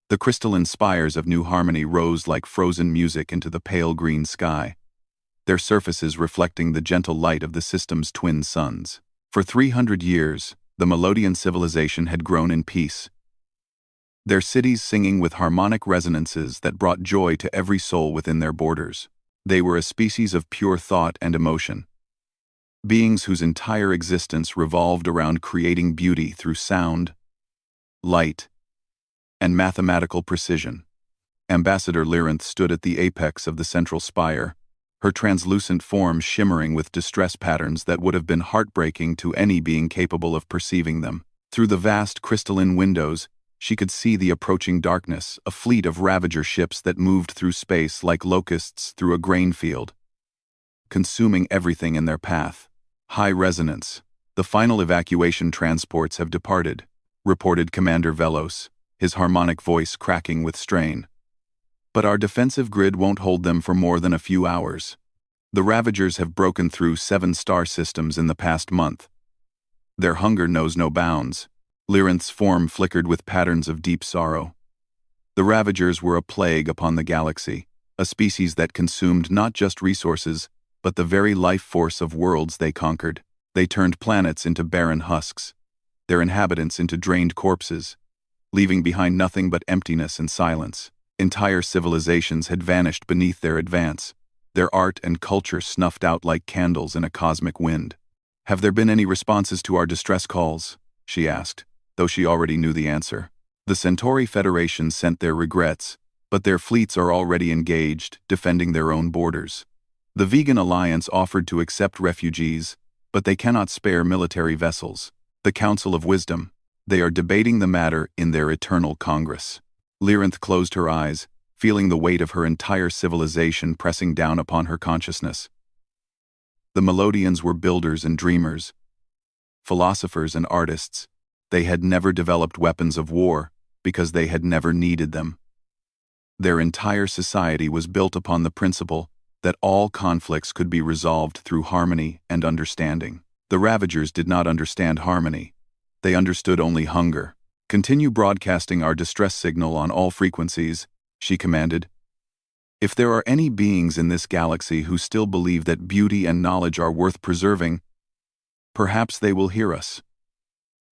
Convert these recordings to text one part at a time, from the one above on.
The crystalline spires of New Harmony rose like frozen music into the pale green sky, their surfaces reflecting the gentle light of the system's twin suns. For 300 years, the Melodian civilization had grown in peace, their cities singing with harmonic resonances that brought joy to every soul within their borders. They were a species of pure thought and emotion, beings whose entire existence revolved around creating beauty through sound, light, and mathematical precision. Ambassador Lyrinth stood at the apex of the central spire, her translucent form shimmering with distress patterns that would have been heartbreaking to any being capable of perceiving them. Through the vast crystalline windows, she could see the approaching darkness, a fleet of Ravager ships that moved through space like locusts through a grain field, consuming everything in their path. High resonance. The final evacuation transports have departed, reported Commander Velos, his harmonic voice cracking with strain. But our defensive grid won't hold them for more than a few hours. The Ravagers have broken through 7 star systems in the past month. Their hunger knows no bounds. Lyrinth's form flickered with patterns of deep sorrow. The Ravagers were a plague upon the galaxy, a species that consumed not just resources, but the very life force of worlds they conquered. They turned planets into barren husks, their inhabitants into drained corpses, leaving behind nothing but emptiness and silence. Entire civilizations had vanished beneath their advance, their art and culture snuffed out like candles in a cosmic wind. "Have there been any responses to our distress calls?" she asked, though she already knew the answer. The Centauri Federation sent their regrets, but their fleets are already engaged, defending their own borders. The Vegan Alliance offered to accept refugees, but they cannot spare military vessels. The Council of Wisdom, they are debating the matter in their eternal Congress. Lyrinth closed her eyes, feeling the weight of her entire civilization pressing down upon her consciousness. The Melodians were builders and dreamers, philosophers and artists. They had never developed weapons of war because they had never needed them. Their entire society was built upon the principle that all conflicts could be resolved through harmony and understanding. The Ravagers did not understand harmony. They understood only hunger. "Continue broadcasting our distress signal on all frequencies," she commanded. "If there are any beings in this galaxy who still believe that beauty and knowledge are worth preserving, perhaps they will hear us."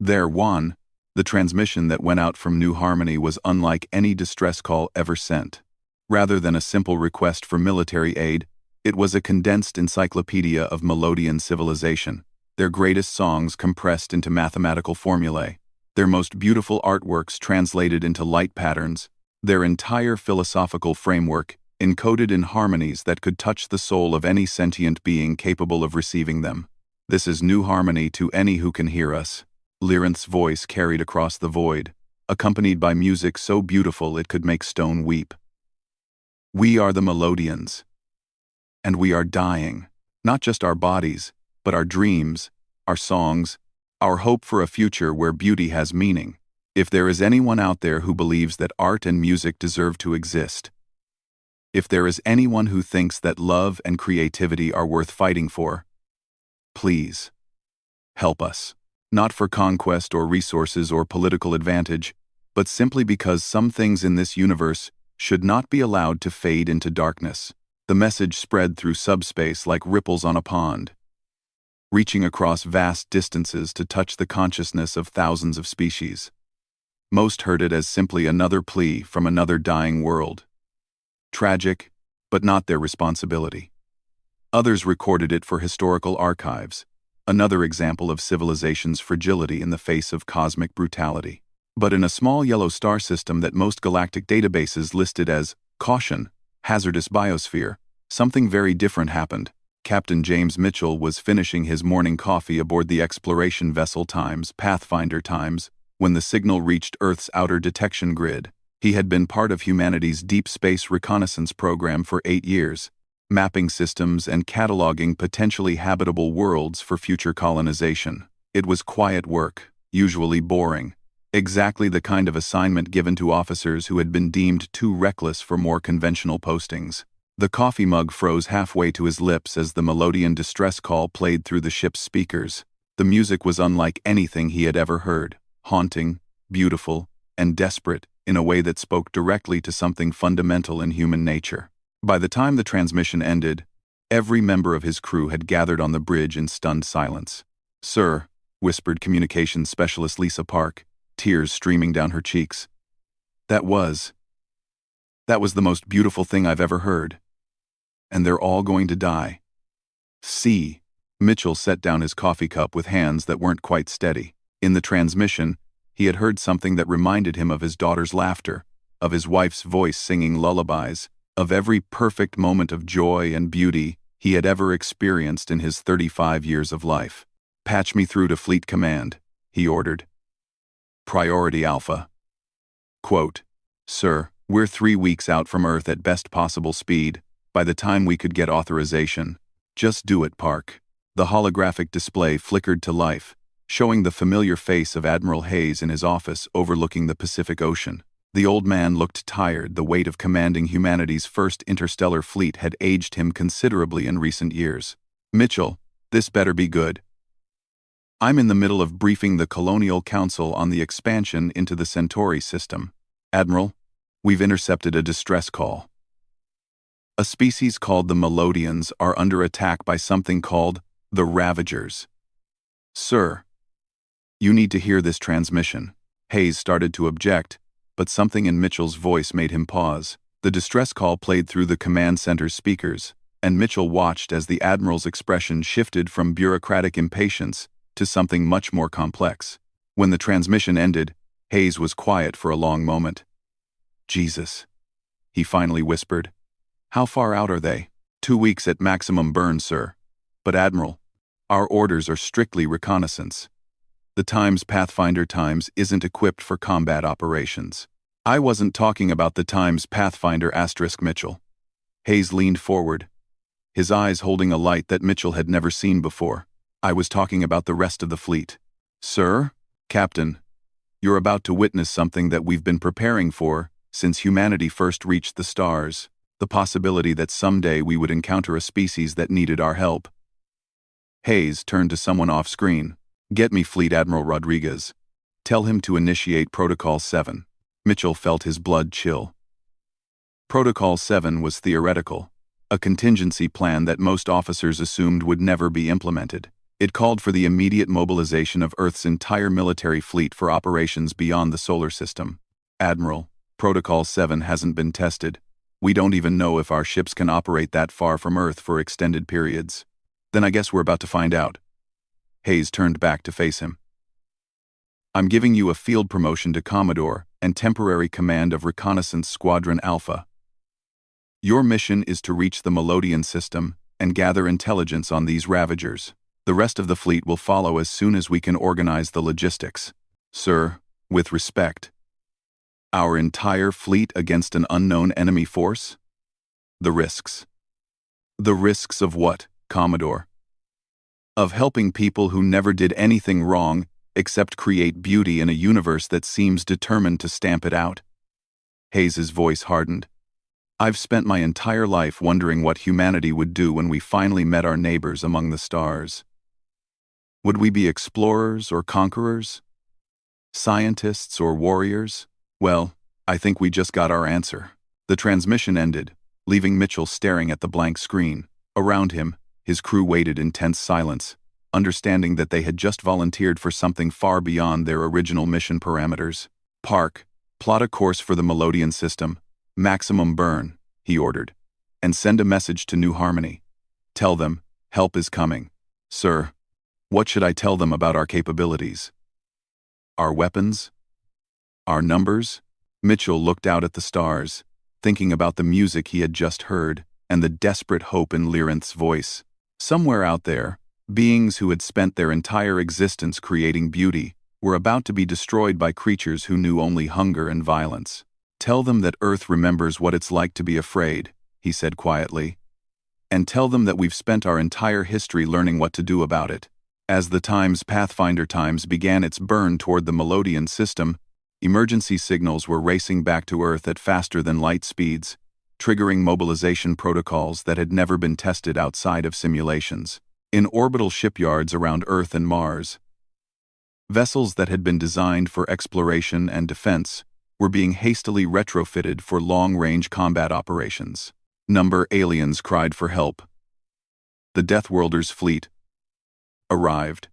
There, one, the transmission that went out from New Harmony was unlike any distress call ever sent. Rather than a simple request for military aid, it was a condensed encyclopedia of Melodian civilization, their greatest songs compressed into mathematical formulae, their most beautiful artworks translated into light patterns, their entire philosophical framework encoded in harmonies that could touch the soul of any sentient being capable of receiving them. "This is New Harmony to any who can hear us." Lyrinth's voice carried across the void, accompanied by music so beautiful it could make stone weep. "We are the Melodians, and we are dying, not just our bodies, but our dreams, our songs, our hope for a future where beauty has meaning. If there is anyone out there who believes that art and music deserve to exist, if there is anyone who thinks that love and creativity are worth fighting for, please, help us. Not for conquest or resources or political advantage, but simply because some things in this universe should not be allowed to fade into darkness." The message spread through subspace like ripples on a pond, reaching across vast distances to touch the consciousness of thousands of species. Most heard it as simply another plea from another dying world. Tragic, but not their responsibility. Others recorded it for historical archives, another example of civilization's fragility in the face of cosmic brutality. But in a small yellow star system that most galactic databases listed as "caution, hazardous biosphere," something very different happened. Captain James Mitchell was finishing his morning coffee aboard the exploration vessel Pathfinder Times, when the signal reached Earth's outer detection grid. He had been part of humanity's deep space reconnaissance program for 8 years, mapping systems and cataloging potentially habitable worlds for future colonization. It was quiet work, usually boring, exactly the kind of assignment given to officers who had been deemed too reckless for more conventional postings. The coffee mug froze halfway to his lips as the Melodian distress call played through the ship's speakers. The music was unlike anything he had ever heard, haunting, beautiful, and desperate, in a way that spoke directly to something fundamental in human nature. By the time the transmission ended, every member of his crew had gathered on the bridge in stunned silence. "Sir," whispered communications specialist Lisa Park, tears streaming down her cheeks. That was the most beautiful thing I've ever heard. And they're all going to die." "See." Mitchell set down his coffee cup with hands that weren't quite steady. In the transmission, he had heard something that reminded him of his daughter's laughter, of his wife's voice singing lullabies, of every perfect moment of joy and beauty he had ever experienced in his 35 years of life. "Patch me through to Fleet Command," he ordered. "Priority Alpha." Quote, "Sir, we're 3 weeks out from Earth at best possible speed, by the time we could get authorization. Just do it, Park." The holographic display flickered to life, showing the familiar face of Admiral Hayes in his office overlooking the Pacific Ocean. The old man looked tired. The weight of commanding humanity's first interstellar fleet had aged him considerably in recent years. "Mitchell, this better be good. I'm in the middle of briefing the Colonial Council on the expansion into the Centauri system. Admiral, we've intercepted a distress call. A species called the Melodians are under attack by something called the Ravagers. Sir, you need to hear this transmission." Hayes started to object, but something in Mitchell's voice made him pause. The distress call played through the command center's speakers, and Mitchell watched as the Admiral's expression shifted from bureaucratic impatience to something much more complex. When the transmission ended, Hayes was quiet for a long moment. "Jesus," he finally whispered. "How far out are they?" 2 weeks at maximum burn, sir. But Admiral, our orders are strictly reconnaissance. The Times Pathfinder Times isn't equipped for combat operations." "I wasn't talking about the Times Pathfinder * Mitchell." Hayes leaned forward, his eyes holding a light that Mitchell had never seen before. "I was talking about the rest of the fleet." "Sir?" "Captain, you're about to witness something that we've been preparing for since humanity first reached the stars, the possibility that someday we would encounter a species that needed our help." Hayes turned to someone off-screen. "Get me Fleet Admiral Rodriguez. Tell him to initiate Protocol 7. Mitchell felt his blood chill. Protocol 7 was theoretical, a contingency plan that most officers assumed would never be implemented. It called for the immediate mobilization of Earth's entire military fleet for operations beyond the solar system. "Admiral, Protocol 7 hasn't been tested. We don't even know if our ships can operate that far from Earth for extended periods." "Then I guess we're about to find out." Hayes turned back to face him. "I'm giving you a field promotion to Commodore and temporary command of Reconnaissance Squadron Alpha. Your mission is to reach the Melodian system and gather intelligence on these Ravagers. The rest of the fleet will follow as soon as we can organize the logistics." "Sir, with respect. Our entire fleet against an unknown enemy force? The risks." "The risks of what, Commodore?" "Of helping people who never did anything wrong except create beauty in a universe that seems determined to stamp it out." Hayes's voice hardened. "I've spent my entire life wondering what humanity would do when we finally met our neighbors among the stars. Would we be explorers or conquerors? Scientists or warriors? Well, I think we just got our answer." The transmission ended, leaving Mitchell staring at the blank screen. Around him, his crew waited in tense silence, understanding that they had just volunteered for something far beyond their original mission parameters. "Park, plot a course for the Melodian system, maximum burn," he ordered, "and send a message to New Harmony. Tell them, help is coming." "Sir, what should I tell them about our capabilities? Our weapons? Our numbers?" Mitchell looked out at the stars, thinking about the music he had just heard and the desperate hope in Lyrinth's voice. Somewhere out there, beings who had spent their entire existence creating beauty were about to be destroyed by creatures who knew only hunger and violence. "Tell them that Earth remembers what it's like to be afraid," he said quietly. "And tell them that we've spent our entire history learning what to do about it." As the Times Pathfinder Times began its burn toward the Melodian system, emergency signals were racing back to Earth at faster than light speeds, triggering mobilization protocols that had never been tested outside of simulations. In orbital shipyards around Earth and Mars, vessels that had been designed for exploration and defense were being hastily retrofitted for long-range combat operations. Aliens cried for help. The Deathworlders' fleet arrived.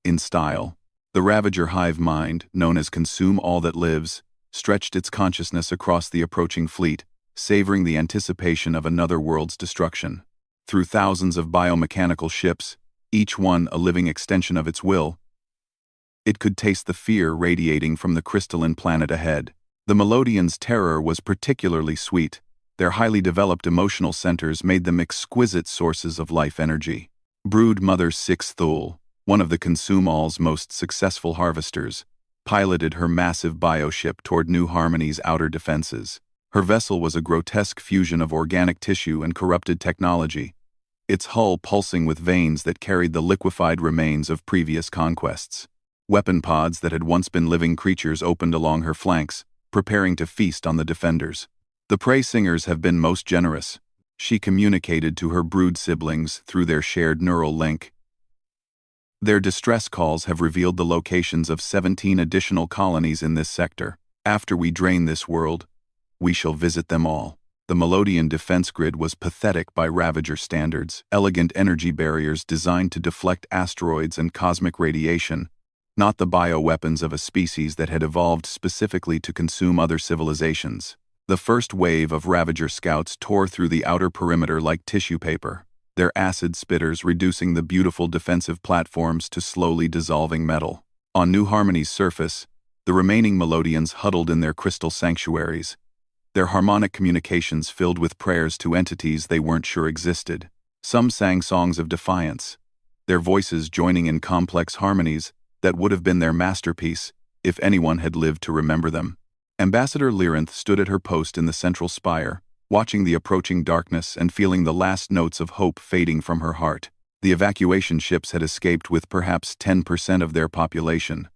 In style, the Ravager hive mind, known as Consume All That Lives, stretched its consciousness across the approaching fleet, savoring the anticipation of another world's destruction. Through thousands of biomechanical ships, each one a living extension of its will, it could taste the fear radiating from the crystalline planet ahead. The Melodians' terror was particularly sweet. Their highly developed emotional centers made them exquisite sources of life energy. Brood Mother 6 Thule, one of the Consume All's most successful harvesters, piloted her massive bioship toward New Harmony's outer defenses. Her vessel was a grotesque fusion of organic tissue and corrupted technology, its hull pulsing with veins that carried the liquefied remains of previous conquests. Weapon pods that had once been living creatures opened along her flanks, preparing to feast on the defenders. The prey singers have been most generous. She communicated to her brood siblings through their shared neural link. Their distress calls have revealed the locations of 17 additional colonies in this sector. After we drain this world, we shall visit them all. The Melodian defense grid was pathetic by Ravager standards, elegant energy barriers designed to deflect asteroids and cosmic radiation, not the bioweapons of a species that had evolved specifically to consume other civilizations. The first wave of Ravager scouts tore through the outer perimeter like tissue paper, their acid spitters reducing the beautiful defensive platforms to slowly dissolving metal. On New Harmony's surface, the remaining Melodians huddled in their crystal sanctuaries, their harmonic communications filled with prayers to entities they weren't sure existed. Some sang songs of defiance, their voices joining in complex harmonies that would have been their masterpiece if anyone had lived to remember them. Ambassador Lyrinth stood at her post in the central spire, watching the approaching darkness and feeling the last notes of hope fading from her heart. The evacuation ships had escaped with perhaps 10% of their population.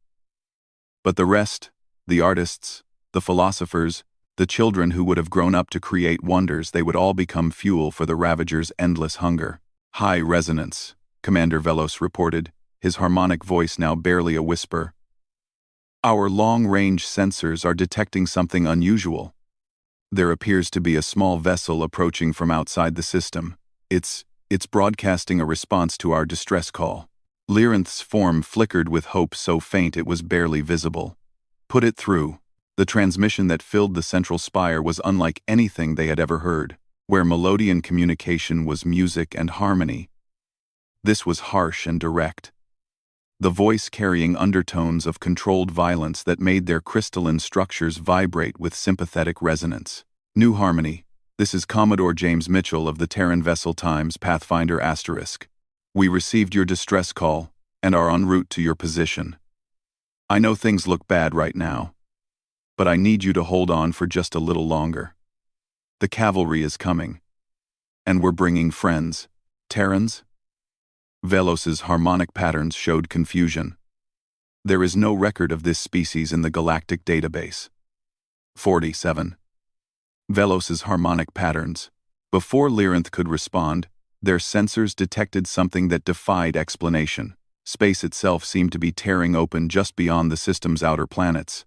But the rest, the artists, the philosophers, the children who would have grown up to create wonders, they would all become fuel for the Ravagers' endless hunger. High resonance, Commander Velos reported, his harmonic voice now barely a whisper. Our long-range sensors are detecting something unusual. There appears to be a small vessel approaching from outside the system. It's broadcasting a response to our distress call. Lyrinth's form flickered with hope so faint it was barely visible. Put it through. The transmission that filled the central spire was unlike anything they had ever heard. Where Melodian communication was music and harmony, this was harsh and direct. The voice carrying undertones of controlled violence that made their crystalline structures vibrate with sympathetic resonance. New Harmony, this is Commodore James Mitchell of the Terran vessel Times Pathfinder ***. We received your distress call and are en route to your position. I know things look bad right now, but I need you to hold on for just a little longer. The cavalry is coming, and we're bringing friends. Terrans? Velos's harmonic patterns showed confusion. There is no record of this species in the galactic database. 47. Velos's harmonic patterns. Before Lyrinth could respond, their sensors detected something that defied explanation. Space itself seemed to be tearing open just beyond the system's outer planets,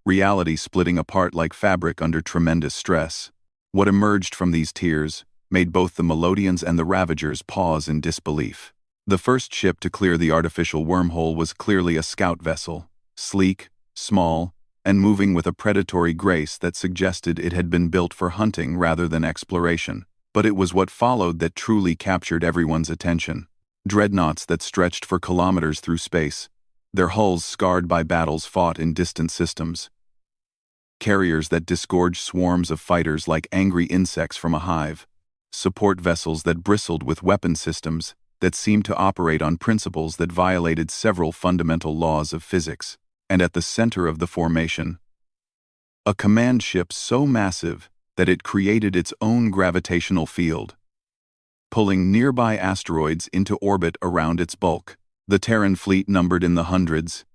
reality splitting apart like fabric under tremendous stress. What emerged from these tears made both the Melodians and the Ravagers pause in disbelief. The first ship to clear the artificial wormhole was clearly a scout vessel, sleek, small, and moving with a predatory grace that suggested it had been built for hunting rather than exploration. But it was what followed that truly captured everyone's attention. Dreadnoughts that stretched for kilometers through space, their hulls scarred by battles fought in distant systems. Carriers that disgorged swarms of fighters like angry insects from a hive. Support vessels that bristled with weapon systems that seemed to operate on principles that violated several fundamental laws of physics. And at the center of the formation, a command ship so massive that it created its own gravitational field, pulling nearby asteroids into orbit around its bulk. The Terran fleet numbered in the hundreds,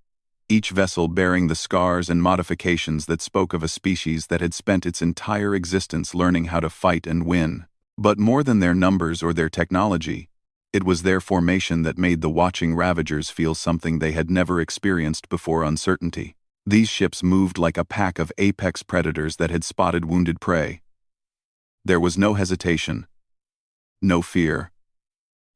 each vessel bearing the scars and modifications that spoke of a species that had spent its entire existence learning how to fight and win. But more than their numbers or their technology, it was their formation that made the watching Ravagers feel something they had never experienced before: uncertainty. These ships moved like a pack of apex predators that had spotted wounded prey. There was no hesitation, no fear,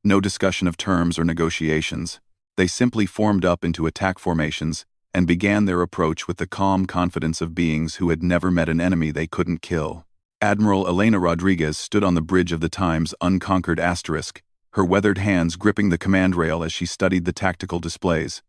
no discussion of terms or negotiations. They simply formed up into attack formations and began their approach with the calm confidence of beings who had never met an enemy they couldn't kill. Admiral Elena Rodriguez stood on the bridge of the Time's unconquered asterisk, her weathered hands gripping the command rail as she studied the tactical displays.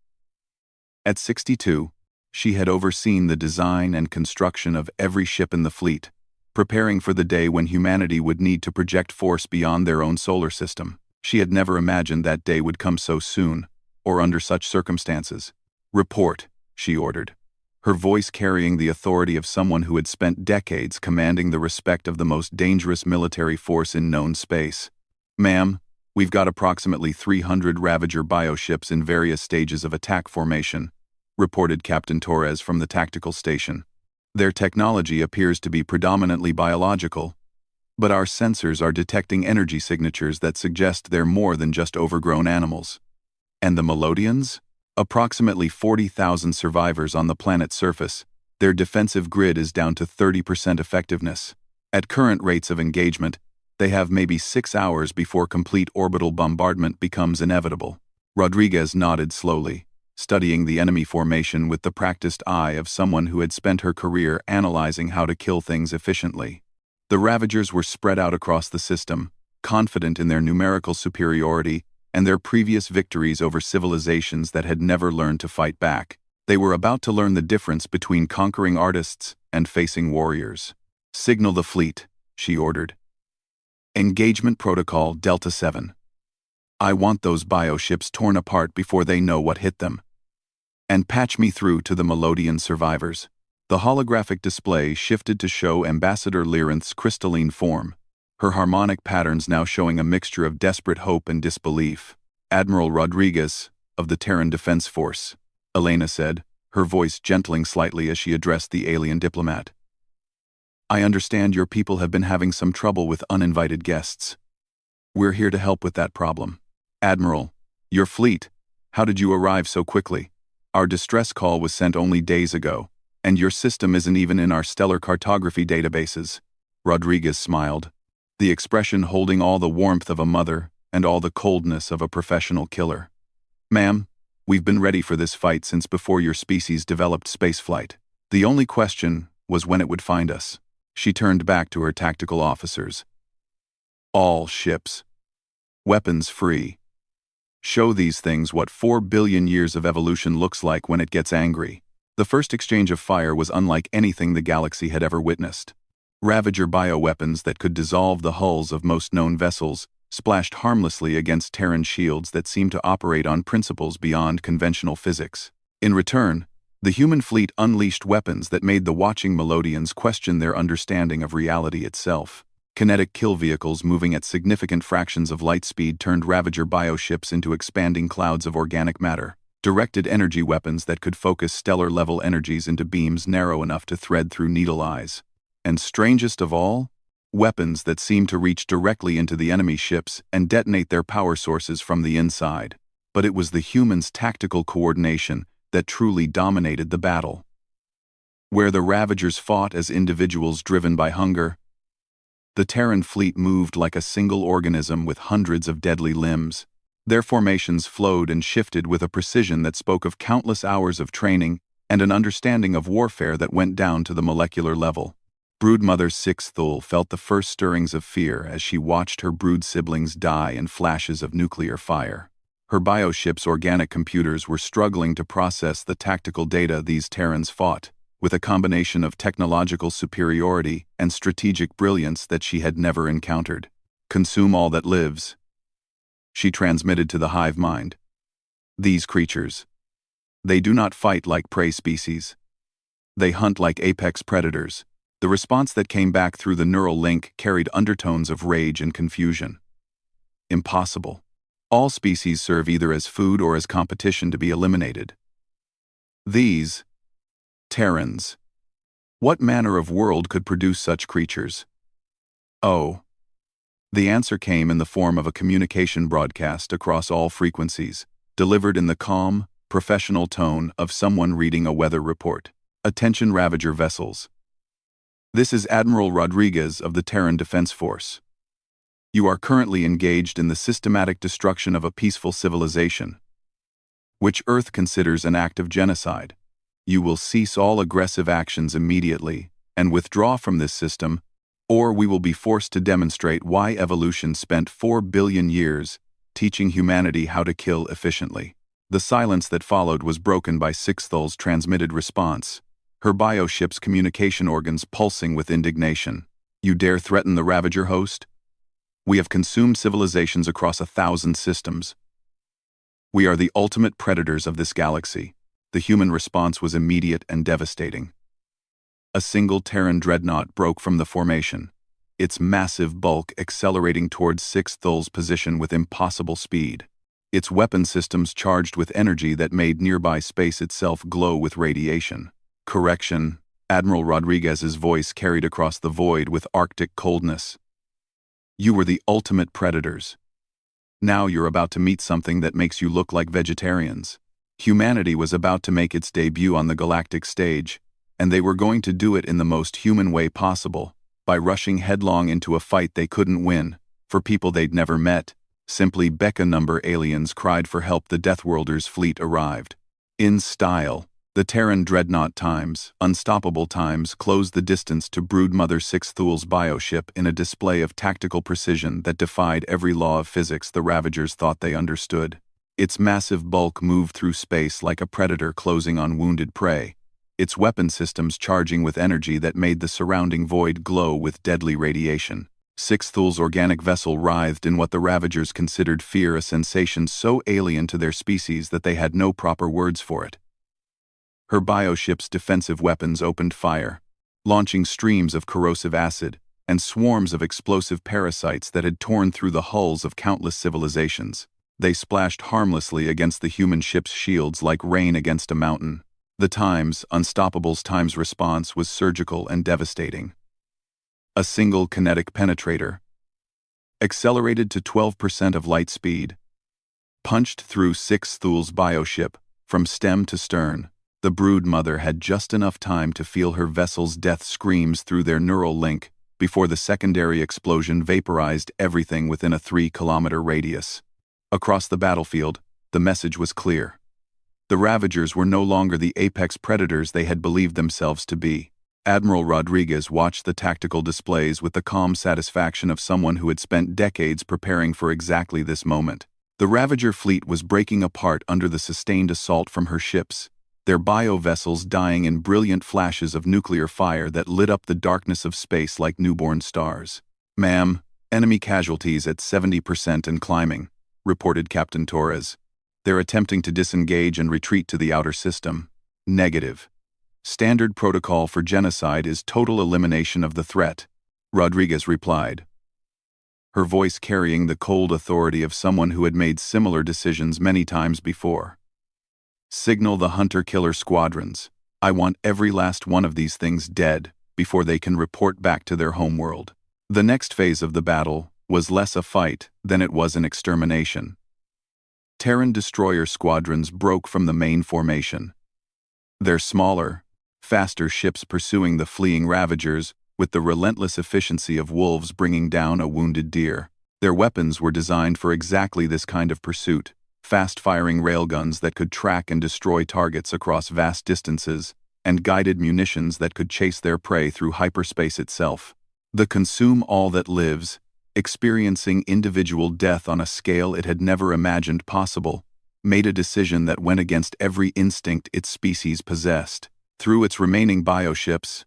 At 62, she had overseen the design and construction of every ship in the fleet, preparing for the day when humanity would need to project force beyond their own solar system. She had never imagined that day would come so soon, or under such circumstances. "Report," she ordered, her voice carrying the authority of someone who had spent decades commanding the respect of the most dangerous military force in known space. "Ma'am, we've got approximately 300 Ravager bioships in various stages of attack formation," reported Captain Torres from the tactical station. "Their technology appears to be predominantly biological, but our sensors are detecting energy signatures that suggest they're more than just overgrown animals." "And the Melodians?" "Approximately 40,000 survivors on the planet's surface. Their defensive grid is down to 30% effectiveness. At current rates of engagement, they have maybe 6 hours before complete orbital bombardment becomes inevitable." Rodriguez nodded slowly, studying the enemy formation with the practiced eye of someone who had spent her career analyzing how to kill things efficiently. The Ravagers were spread out across the system, confident in their numerical superiority and their previous victories over civilizations that had never learned to fight back. They were about to learn the difference between conquering artists and facing warriors. "Signal the fleet," she ordered. "Engagement Protocol Delta 7. I want those bioships torn apart before they know what hit them. And patch me through to the Melodian survivors." The holographic display shifted to show Ambassador Lyrinth's crystalline form, her harmonic patterns now showing a mixture of desperate hope and disbelief. "Admiral Rodriguez, of the Terran Defense Force," Elena said, her voice gentling slightly as she addressed the alien diplomat. "I understand your people have been having some trouble with uninvited guests. We're here to help with that problem." "Admiral, your fleet, how did you arrive so quickly? Our distress call was sent only days ago, and your system isn't even in our stellar cartography databases." Rodriguez smiled, the expression holding all the warmth of a mother and all the coldness of a professional killer. "Ma'am, we've been ready for this fight since before your species developed spaceflight. The only question was when it would find us." She turned back to her tactical officers. "All ships. Weapons free. Show these things what 4 billion years of evolution looks like when it gets angry." The first exchange of fire was unlike anything the galaxy had ever witnessed. Ravager bioweapons that could dissolve the hulls of most known vessels splashed harmlessly against Terran shields that seemed to operate on principles beyond conventional physics. In return, the human fleet unleashed weapons that made the watching Melodians question their understanding of reality itself. Kinetic kill vehicles moving at significant fractions of light speed turned Ravager bioships into expanding clouds of organic matter. Directed energy weapons that could focus stellar-level energies into beams narrow enough to thread through needle eyes. And strangest of all, weapons that seemed to reach directly into the enemy ships and detonate their power sources from the inside. But it was the humans' tactical coordination that truly dominated the battle. Where the Ravagers fought as individuals driven by hunger, the Terran fleet moved like a single organism with hundreds of deadly limbs. Their formations flowed and shifted with a precision that spoke of countless hours of training and an understanding of warfare that went down to the molecular level. Broodmother Sixthul felt the first stirrings of fear as she watched her brood siblings die in flashes of nuclear fire. Her bioship's organic computers were struggling to process the tactical data these Terrans fought, with a combination of technological superiority and strategic brilliance that she had never encountered. "Consume all that lives," she transmitted to the hive mind. "These creatures. They do not fight like prey species. They hunt like apex predators." The response that came back through the neural link carried undertones of rage and confusion. "Impossible. All species serve either as food or as competition to be eliminated. These Terrans. What manner of world could produce such creatures?" "Oh." The answer came in the form of a communication broadcast across all frequencies, delivered in the calm, professional tone of someone reading a weather report. Attention Ravager vessels. This is Admiral Rodriguez of the Terran Defense Force. You are currently engaged in the systematic destruction of a peaceful civilization, which Earth considers an act of genocide. You will cease all aggressive actions immediately and withdraw from this system, or we will be forced to demonstrate why evolution spent 4 billion years teaching humanity how to kill efficiently. The silence that followed was broken by Sixthal's transmitted response, her bioship's communication organs pulsing with indignation. You dare threaten the Ravager host? We have consumed civilizations across 1,000 systems. We are the ultimate predators of this galaxy. The human response was immediate and devastating. A single Terran dreadnought broke from the formation, its massive bulk accelerating towards Sixthal's position with impossible speed. Its weapon systems charged with energy that made nearby space itself glow with radiation. Correction, Admiral Rodriguez's voice carried across the void with Arctic coldness. You were the ultimate predators. Now you're about to meet something that makes you look like vegetarians. Humanity was about to make its debut on the galactic stage, and they were going to do it in the most human way possible, by rushing headlong into a fight they couldn't win, for people they'd never met. Simply Becca-number aliens cried for help. The Deathworlders' fleet arrived. In style, the Terran dreadnought times, unstoppable times, closed the distance to Broodmother Sixthal's bioship in a display of tactical precision that defied every law of physics the Ravagers thought they understood. Its massive bulk moved through space like a predator closing on wounded prey, its weapon systems charging with energy that made the surrounding void glow with deadly radiation. Sixthal's organic vessel writhed in what the Ravagers considered fear, a sensation so alien to their species that they had no proper words for it. Her bioship's defensive weapons opened fire, launching streams of corrosive acid and swarms of explosive parasites that had torn through the hulls of countless civilizations. They splashed harmlessly against the human ship's shields like rain against a mountain. The Unstoppable's time's response was surgical and devastating. A single kinetic penetrator, accelerated to 12% of light speed, punched through Sixthal's bioship from stem to stern. The Broodmother had just enough time to feel her vessel's death screams through their neural link before the secondary explosion vaporized everything within a 3-kilometer radius. Across the battlefield, the message was clear. The Ravagers were no longer the apex predators they had believed themselves to be. Admiral Rodriguez watched the tactical displays with the calm satisfaction of someone who had spent decades preparing for exactly this moment. The Ravager fleet was breaking apart under the sustained assault from her ships, their bio-vessels dying in brilliant flashes of nuclear fire that lit up the darkness of space like newborn stars. "Ma'am, enemy casualties at 70% and climbing," reported Captain Torres. "They're attempting to disengage and retreat to the outer system." "Negative. Standard protocol for genocide is total elimination of the threat," Rodriguez replied, her voice carrying the cold authority of someone who had made similar decisions many times before. "Signal the hunter-killer squadrons. I want every last one of these things dead before they can report back to their homeworld." The next phase of the battle was less a fight than it was an extermination. Terran destroyer squadrons broke from the main formation, their smaller, faster ships pursuing the fleeing Ravagers with the relentless efficiency of wolves bringing down a wounded deer. Their weapons were designed for exactly this kind of pursuit, fast-firing railguns that could track and destroy targets across vast distances, and guided munitions that could chase their prey through hyperspace itself. The consume all that lives, experiencing individual death on a scale it had never imagined possible, made a decision that went against every instinct its species possessed. Through its remaining bioships,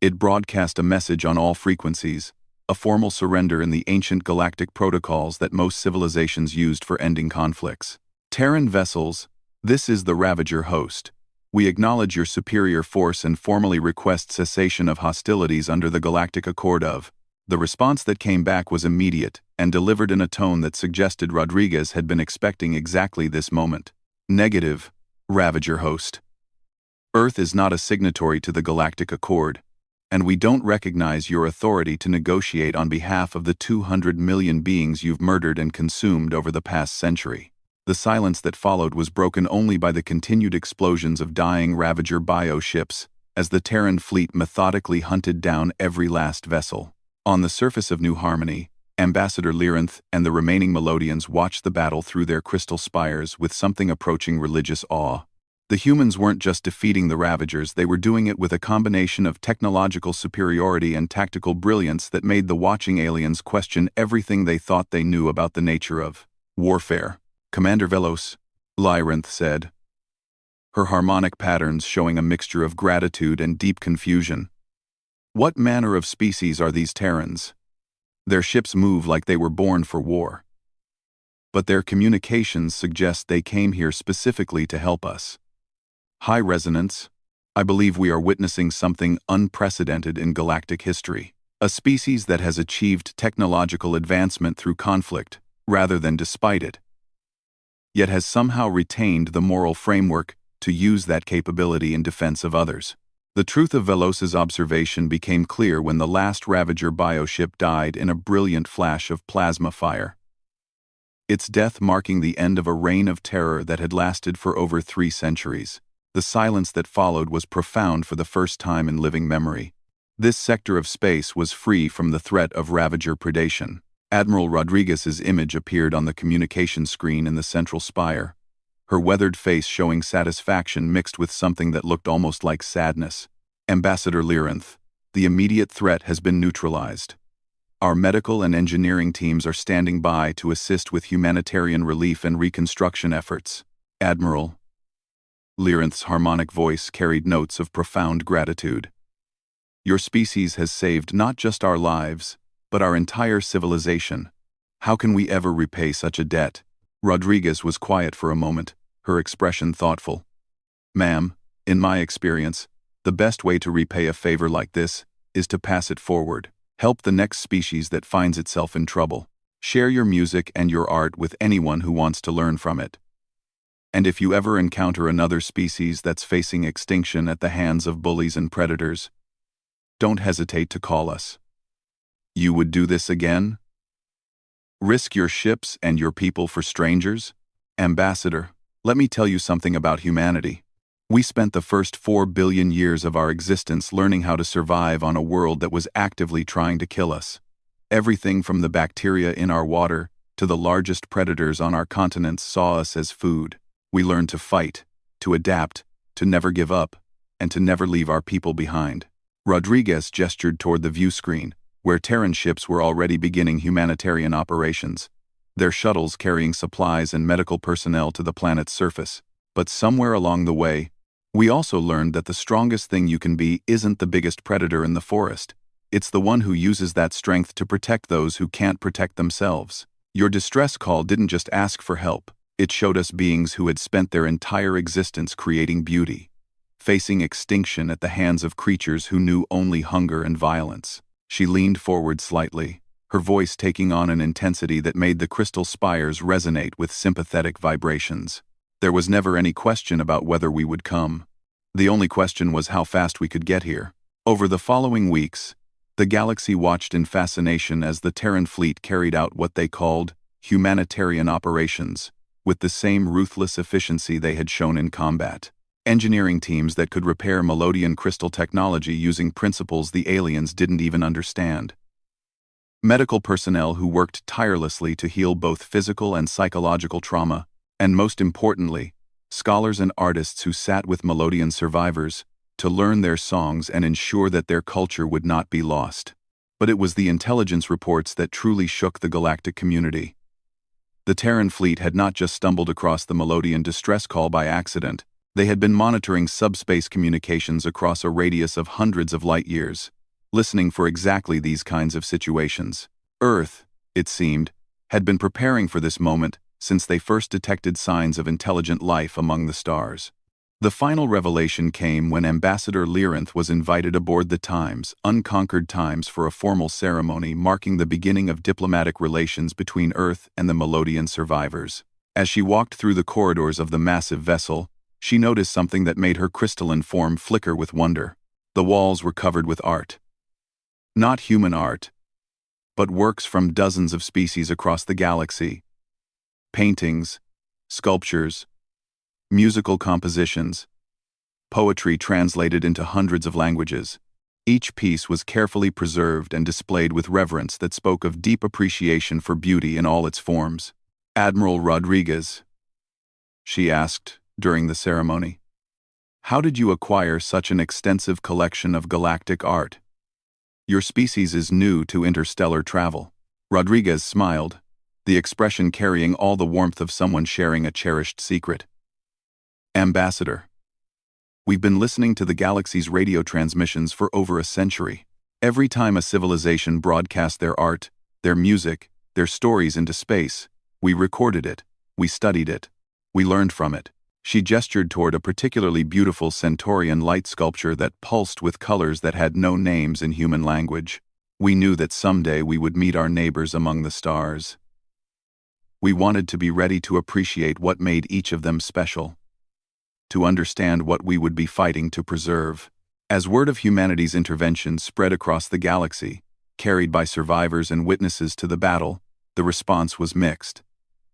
it broadcast a message on all frequencies, a formal surrender in the ancient galactic protocols that most civilizations used for ending conflicts. "Terran vessels, this is the Ravager host. We acknowledge your superior force and formally request cessation of hostilities under the Galactic Accord of." The response that came back was immediate and delivered in a tone that suggested Rodriguez had been expecting exactly this moment. "Negative, Ravager host. Earth is not a signatory to the Galactic Accord, and we don't recognize your authority to negotiate on behalf of the 200 million beings you've murdered and consumed over the past century." The silence that followed was broken only by the continued explosions of dying Ravager bioships as the Terran fleet methodically hunted down every last vessel. On the surface of New Harmony, Ambassador Lyrinth and the remaining Melodians watched the battle through their crystal spires with something approaching religious awe. The humans weren't just defeating the Ravagers, they were doing it with a combination of technological superiority and tactical brilliance that made the watching aliens question everything they thought they knew about the nature of warfare. "Commander Velos," Lyrinth said, her harmonic patterns showing a mixture of gratitude and deep confusion. "What manner of species are these Terrans? Their ships move like they were born for war. But their communications suggest they came here specifically to help us. High Resonance, I believe we are witnessing something unprecedented in galactic history. A species that has achieved technological advancement through conflict, rather than despite it, yet has somehow retained the moral framework to use that capability in defense of others." The truth of Velos's observation became clear when the last Ravager bioship died in a brilliant flash of plasma fire. Its death marking the end of a reign of terror that had lasted for over 3 centuries. The silence that followed was profound for the first time in living memory. This sector of space was free from the threat of Ravager predation. Admiral Rodriguez's image appeared on the communication screen in the central spire, her weathered face showing satisfaction mixed with something that looked almost like sadness. "Ambassador Lyrinth, the immediate threat has been neutralized. Our medical and engineering teams are standing by to assist with humanitarian relief and reconstruction efforts. Admiral." Lyrinth's harmonic voice carried notes of profound gratitude. "Your species has saved not just our lives, but our entire civilization. How can we ever repay such a debt?" Rodriguez was quiet for a moment, her expression thoughtful. "Ma'am, in my experience, the best way to repay a favor like this is to pass it forward. Help the next species that finds itself in trouble. Share your music and your art with anyone who wants to learn from it. And if you ever encounter another species that's facing extinction at the hands of bullies and predators, don't hesitate to call us." "You would do this again? Risk your ships and your people for strangers? Ambassador, let me tell you something about humanity. We spent the first 4 billion years of our existence learning how to survive on a world that was actively trying to kill us. Everything from the bacteria in our water to the largest predators on our continents saw us as food. We learned to fight, to adapt, to never give up, and to never leave our people behind." Rodriguez gestured toward the view screen, where Terran ships were already beginning humanitarian operations, their shuttles carrying supplies and medical personnel to the planet's surface. "But somewhere along the way, we also learned that the strongest thing you can be isn't the biggest predator in the forest. It's the one who uses that strength to protect those who can't protect themselves. Your distress call didn't just ask for help. It showed us beings who had spent their entire existence creating beauty, facing extinction at the hands of creatures who knew only hunger and violence." She leaned forward slightly, her voice taking on an intensity that made the crystal spires resonate with sympathetic vibrations. "There was never any question about whether we would come. The only question was how fast we could get here." Over the following weeks, the galaxy watched in fascination as the Terran fleet carried out what they called humanitarian operations, with the same ruthless efficiency they had shown in combat. Engineering teams that could repair Melodian crystal technology using principles the aliens didn't even understand. Medical personnel who worked tirelessly to heal both physical and psychological trauma, and most importantly, scholars and artists who sat with Melodian survivors to learn their songs and ensure that their culture would not be lost. But it was the intelligence reports that truly shook the galactic community. The Terran fleet had not just stumbled across the Melodian distress call by accident. They had been monitoring subspace communications across a radius of hundreds of light years, listening for exactly these kinds of situations. Earth, it seemed, had been preparing for this moment since they first detected signs of intelligent life among the stars. The final revelation came when Ambassador Lyrinth was invited aboard the Unconquered Times for a formal ceremony marking the beginning of diplomatic relations between Earth and the Melodian survivors. As she walked through the corridors of the massive vessel, she noticed something that made her crystalline form flicker with wonder. The walls were covered with art. Not human art, but works from dozens of species across the galaxy. Paintings, sculptures, musical compositions. poetry translated into hundreds of languages. Each piece was carefully preserved and displayed with reverence that spoke of deep appreciation for beauty in all its forms. "Admiral Rodriguez," she asked during the ceremony, "how did you acquire such an extensive collection of galactic art? Your species is new to interstellar travel." Rodriguez smiled, the expression carrying all the warmth of someone sharing a cherished secret. "Ambassador, we've been listening to the galaxy's radio transmissions for over a century. Every time a civilization broadcast their art, their music, their stories into space, we recorded it, we studied it, we learned from it." She gestured toward a particularly beautiful Centaurian light sculpture that pulsed with colors that had no names in human language. "We knew that someday we would meet our neighbors among the stars. We wanted to be ready to appreciate what made each of them special, to understand what we would be fighting to preserve." As word of humanity's intervention spread across the galaxy, carried by survivors and witnesses to the battle, the response was mixed.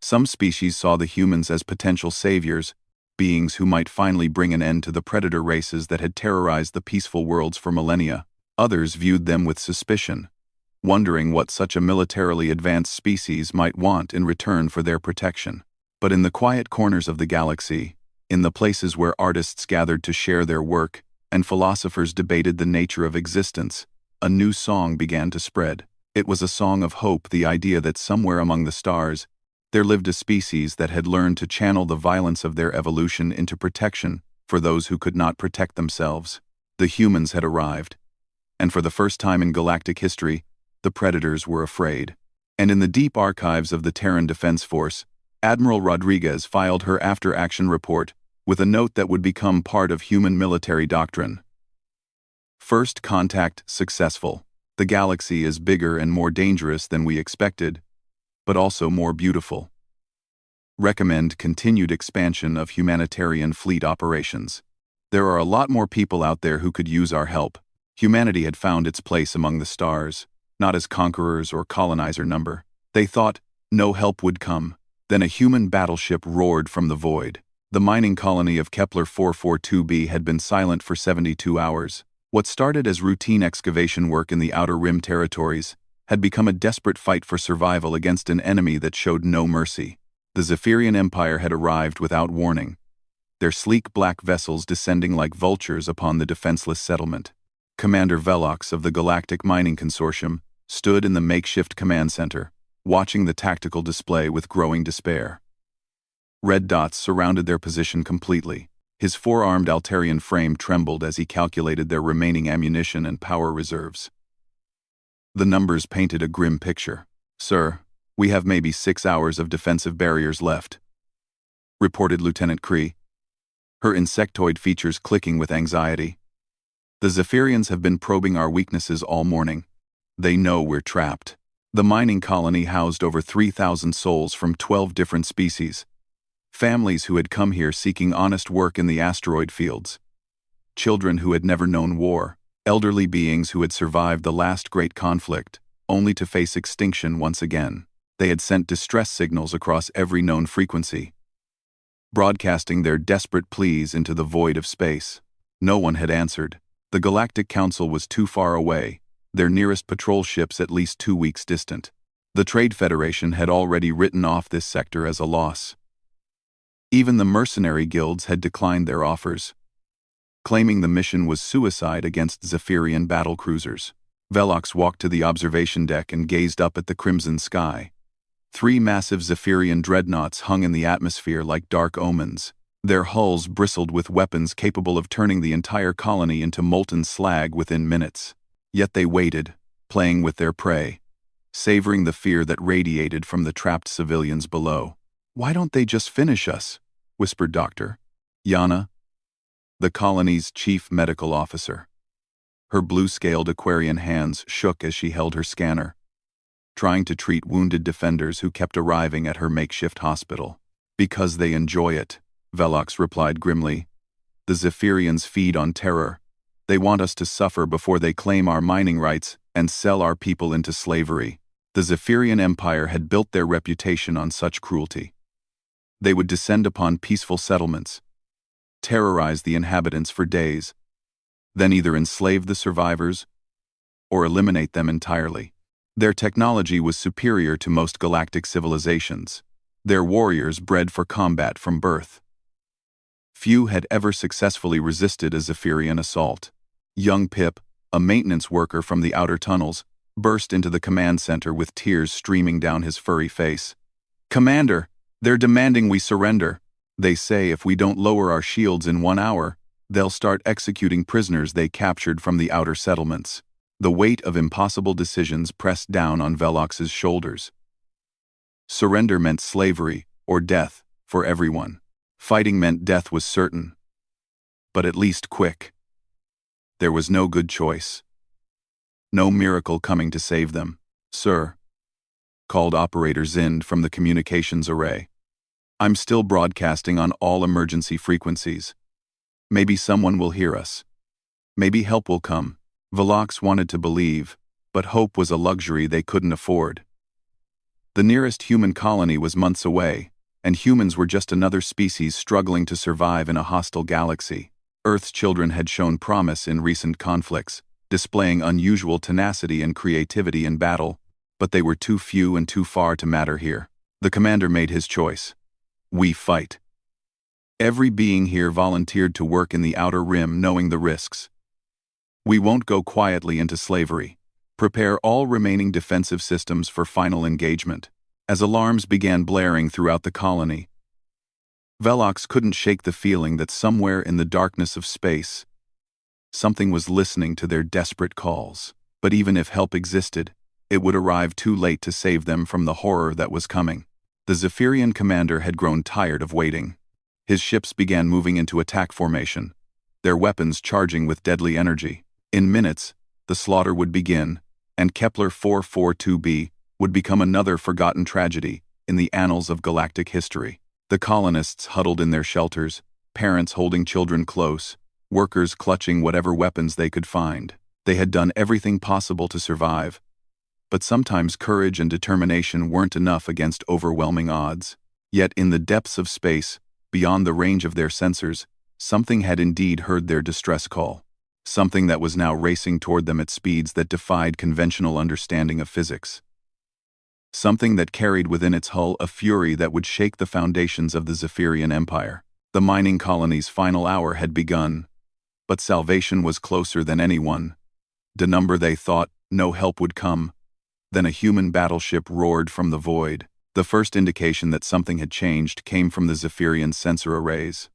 Some species saw the humans as potential saviors, beings who might finally bring an end to the predator races that had terrorized the peaceful worlds for millennia. Others viewed them with suspicion, wondering what such a militarily advanced species might want in return for their protection. But in the quiet corners of the galaxy, in the places where artists gathered to share their work and philosophers debated the nature of existence, a new song began to spread. It was a song of hope, the idea that somewhere among the stars, there lived a species that had learned to channel the violence of their evolution into protection for those who could not protect themselves. The humans had arrived, and for the first time in galactic history, the predators were afraid. And in the deep archives of the Terran Defense Force, Admiral Rodriguez filed her after-action report with a note that would become part of human military doctrine. "First contact successful. The galaxy is bigger and more dangerous than we expected, but also more beautiful. Recommend continued expansion of humanitarian fleet operations. There are a lot more people out there who could use our help." Humanity had found its place among the stars, not as conquerors or colonizer number. They thought no help would come. Then a human battleship roared from the void. The mining colony of Kepler 442b had been silent for 72 hours. What started as routine excavation work in the Outer Rim territories had become a desperate fight for survival against an enemy that showed no mercy. The Zephyrian Empire had arrived without warning, their sleek black vessels descending like vultures upon the defenseless settlement. Commander Velox of the Galactic Mining Consortium stood in the makeshift command center, watching the tactical display with growing despair. Red dots surrounded their position completely. His four-armed Altarian frame trembled as he calculated their remaining ammunition and power reserves. The numbers painted a grim picture. "Sir, we have maybe 6 hours of defensive barriers left," reported Lieutenant Cree, her insectoid features clicking with anxiety. "The Zephyrians have been probing our weaknesses all morning. They know we're trapped." The mining colony housed over 3,000 souls from 12 different species. Families who had come here seeking honest work in the asteroid fields. Children who had never known war. Elderly beings who had survived the last great conflict, only to face extinction once again. They had sent distress signals across every known frequency, broadcasting their desperate pleas into the void of space. No one had answered. The Galactic Council was too far away, their nearest patrol ships at least 2 weeks distant. The Trade Federation had already written off this sector as a loss. Even the mercenary guilds had declined their offers, claiming the mission was suicide against Zephyrian battlecruisers. Velox walked to the observation deck and gazed up at the crimson sky. 3 massive Zephyrian dreadnoughts hung in the atmosphere like dark omens. Their hulls bristled with weapons capable of turning the entire colony into molten slag within minutes. Yet they waited, playing with their prey, savoring the fear that radiated from the trapped civilians below. "Why don't they just finish us?" whispered Dr. Yana, the colony's chief medical officer. Her blue-scaled Aquarian hands shook as she held her scanner, trying to treat wounded defenders who kept arriving at her makeshift hospital. "Because they enjoy it," Velox replied grimly. "The Zephyrians feed on terror. They want us to suffer before they claim our mining rights and sell our people into slavery." The Zephyrian Empire had built their reputation on such cruelty. They would descend upon peaceful settlements, terrorize the inhabitants for days, then either enslave the survivors or eliminate them entirely. Their technology was superior to most galactic civilizations, their warriors bred for combat from birth. Few had ever successfully resisted a Zephyrian assault. Young Pip, a maintenance worker from the outer tunnels, burst into the command center with tears streaming down his furry face. "Commander, they're demanding we surrender. They say if we don't lower our shields in 1 hour, they'll start executing prisoners they captured from the outer settlements." The weight of impossible decisions pressed down on Velox's shoulders. Surrender meant slavery or death for everyone. Fighting meant death was certain, but at least quick. There was no good choice. No miracle coming to save them. "Sir," called Operator Zind from the communications array. "I'm still broadcasting on all emergency frequencies. Maybe someone will hear us. Maybe help will come." Velox wanted to believe, but hope was a luxury they couldn't afford. The nearest human colony was months away, and humans were just another species struggling to survive in a hostile galaxy. Earth's children had shown promise in recent conflicts, displaying unusual tenacity and creativity in battle, but they were too few and too far to matter here. The commander made his choice. We fight. Every being here volunteered to work in the outer rim knowing the risks. We won't go quietly into slavery. Prepare all remaining defensive systems for final engagement. As alarms began blaring throughout the colony, Velox couldn't shake the feeling that somewhere in the darkness of space, something was listening to their desperate calls. But even if help existed, it would arrive too late to save them from the horror that was coming. The Zephyrian commander had grown tired of waiting. His ships began moving into attack formation, their weapons charging with deadly energy. In minutes, the slaughter would begin, and Kepler 442b would become another forgotten tragedy in the annals of galactic history. The colonists huddled in their shelters, parents holding children close, workers clutching whatever weapons they could find. They had done everything possible to survive, but sometimes courage and determination weren't enough against overwhelming odds. Yet in the depths of space, beyond the range of their sensors, something had indeed heard their distress call. Something that was now racing toward them at speeds that defied conventional understanding of physics. Something that carried within its hull a fury that would shake the foundations of the Zephyrian Empire. The mining colony's final hour had begun, but salvation was closer than anyone. The number they thought no help would come. Then a human battleship roared from the void. The first indication that something had changed came from the Zephyrian sensor arrays.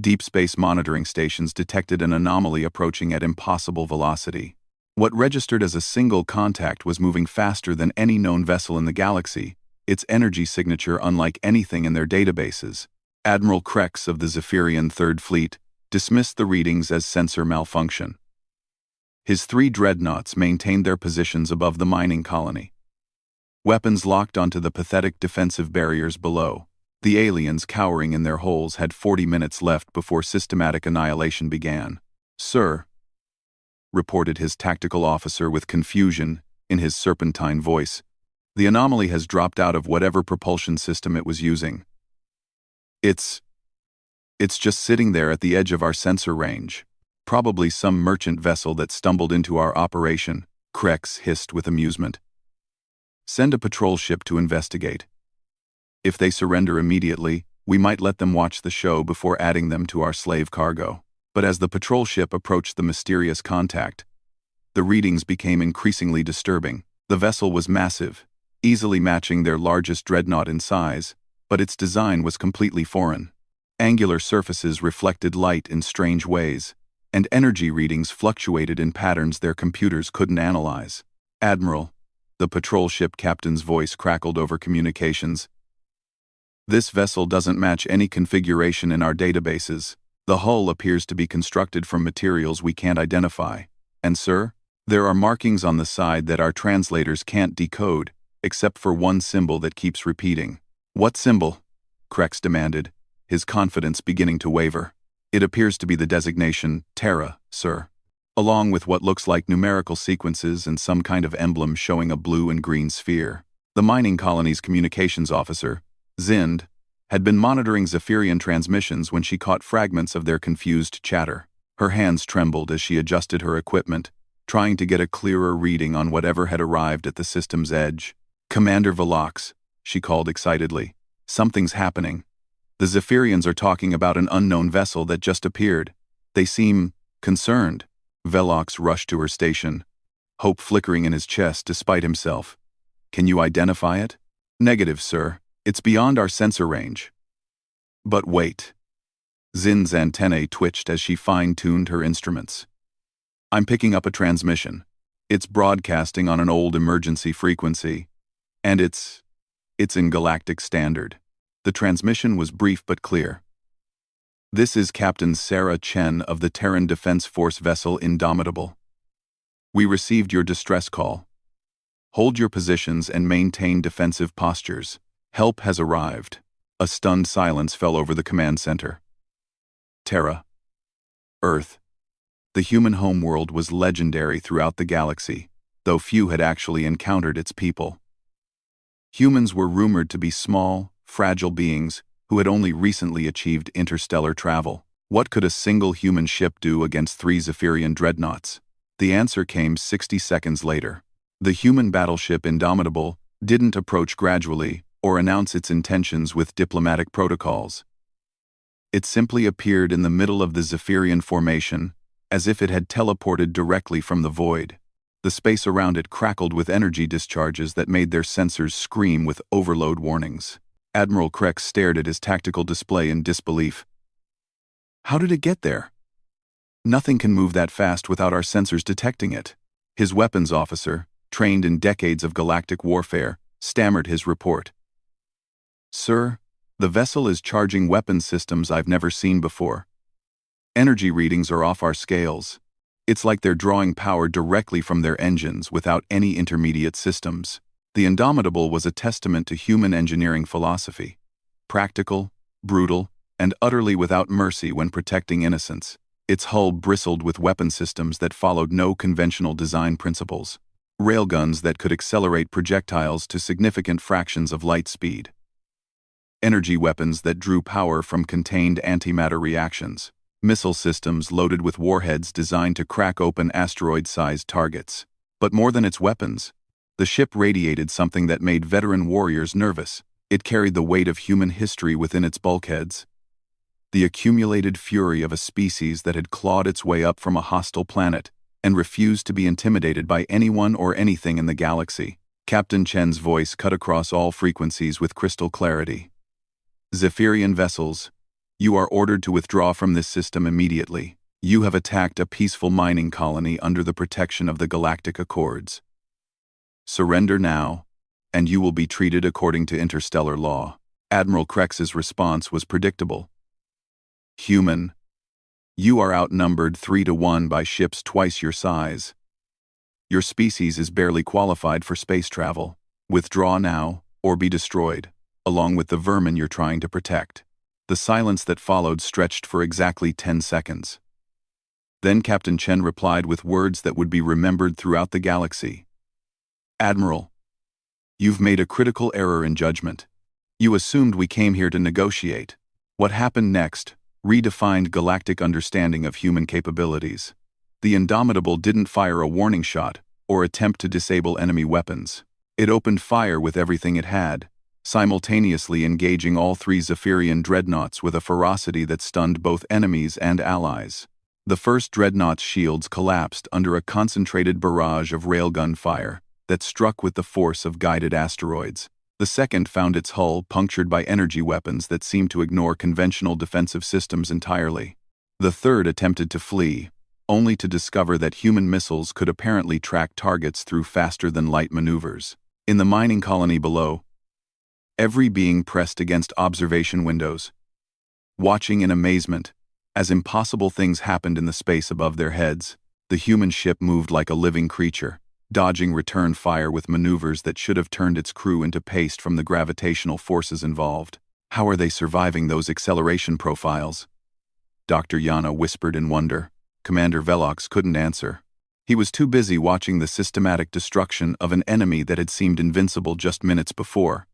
Deep space monitoring stations detected an anomaly approaching at impossible velocity. What registered as a single contact was moving faster than any known vessel in the galaxy, its energy signature unlike anything in their databases. Admiral Krex of the Zephyrian Third Fleet dismissed the readings as sensor malfunction. His 3 dreadnoughts maintained their positions above the mining colony. Weapons locked onto the pathetic defensive barriers below. The aliens cowering in their holes had 40 minutes left before systematic annihilation began. "Sir," reported his tactical officer with confusion in his serpentine voice, "the anomaly has dropped out of whatever propulsion system it was using. It's just sitting there at the edge of our sensor range. Probably some merchant vessel that stumbled into our operation," Krex hissed with amusement. "Send a patrol ship to investigate. If they surrender immediately, we might let them watch the show before adding them to our slave cargo." But as the patrol ship approached the mysterious contact, the readings became increasingly disturbing. The vessel was massive, easily matching their largest dreadnought in size, but its design was completely foreign. Angular surfaces reflected light in strange ways, and energy readings fluctuated in patterns their computers couldn't analyze. "Admiral," the patrol ship captain's voice crackled over communications, "this vessel doesn't match any configuration in our databases. The hull appears to be constructed from materials we can't identify. And sir, there are markings on the side that our translators can't decode, except for one symbol that keeps repeating." "What symbol?" Krex demanded, his confidence beginning to waver. "It appears to be the designation Terra, sir, along with what looks like numerical sequences and some kind of emblem showing a blue and green sphere." The mining colony's communications officer, Zind, had been monitoring Zephyrian transmissions when she caught fragments of their confused chatter. Her hands trembled as she adjusted her equipment, trying to get a clearer reading on whatever had arrived at the system's edge. "Commander Velox," she called excitedly. "Something's happening. The Zephyrians are talking about an unknown vessel that just appeared. They seem concerned." Velox rushed to her station, hope flickering in his chest despite himself. "Can you identify it?" "Negative, sir. It's beyond our sensor range." "But wait." Zin's antennae twitched as she fine-tuned her instruments. "I'm picking up a transmission. It's broadcasting on an old emergency frequency. And it's in galactic standard." The transmission was brief but clear. "This is Captain Sarah Chen of the Terran Defense Force vessel Indomitable. We received your distress call. Hold your positions and maintain defensive postures. Help has arrived." A stunned silence fell over the command center. Terra. Earth. The human homeworld was legendary throughout the galaxy, though few had actually encountered its people. Humans were rumored to be small, fragile beings who had only recently achieved interstellar travel. What could a single human ship do against 3 Zephyrian dreadnoughts? The answer came 60 seconds later. The human battleship Indomitable didn't approach gradually or announce its intentions with diplomatic protocols. It simply appeared in the middle of the Zephyrian formation, as if it had teleported directly from the void. The space around it crackled with energy discharges that made their sensors scream with overload warnings. Admiral Krex stared at his tactical display in disbelief. "How did it get there? Nothing can move that fast without our sensors detecting it." His weapons officer, trained in decades of galactic warfare, stammered his report. "Sir, the vessel is charging weapon systems I've never seen before. Energy readings are off our scales. It's like they're drawing power directly from their engines without any intermediate systems." The Indomitable was a testament to human engineering philosophy. Practical, brutal, and utterly without mercy when protecting innocents. Its hull bristled with weapon systems that followed no conventional design principles. Railguns that could accelerate projectiles to significant fractions of light speed. Energy weapons that drew power from contained antimatter reactions. Missile systems loaded with warheads designed to crack open asteroid-sized targets. But more than its weapons, the ship radiated something that made veteran warriors nervous. It carried the weight of human history within its bulkheads. The accumulated fury of a species that had clawed its way up from a hostile planet and refused to be intimidated by anyone or anything in the galaxy. Captain Chen's voice cut across all frequencies with crystal clarity. "Zephyrian vessels, you are ordered to withdraw from this system immediately. You have attacked a peaceful mining colony under the protection of the Galactic Accords. Surrender now, and you will be treated according to interstellar law." Admiral Krex's response was predictable. "Human, you are outnumbered 3-to-1 by ships twice your size. Your species is barely qualified for space travel. Withdraw now, or be destroyed, along with the vermin you're trying to protect." The silence that followed stretched for exactly 10 seconds. Then Captain Chen replied with words that would be remembered throughout the galaxy. "Admiral, you've made a critical error in judgment. You assumed we came here to negotiate. What happened next redefined galactic understanding of human capabilities. The Indomitable didn't fire a warning shot or attempt to disable enemy weapons. It opened fire with everything it had, simultaneously engaging all 3 Zephyrian dreadnoughts with a ferocity that stunned both enemies and allies. The first dreadnought's shields collapsed under a concentrated barrage of railgun fire that struck with the force of guided asteroids. The second found its hull punctured by energy weapons that seemed to ignore conventional defensive systems entirely. The third attempted to flee, only to discover that human missiles could apparently track targets through faster-than-light maneuvers. In the mining colony below, every being pressed against observation windows, watching in amazement as impossible things happened in the space above their heads. The human ship moved like a living creature, dodging return fire with maneuvers that should have turned its crew into paste from the gravitational forces involved. "How are they surviving those acceleration profiles?" Dr. Yana whispered in wonder. Commander Velox couldn't answer. He was too busy watching the systematic destruction of an enemy that had seemed invincible just minutes before.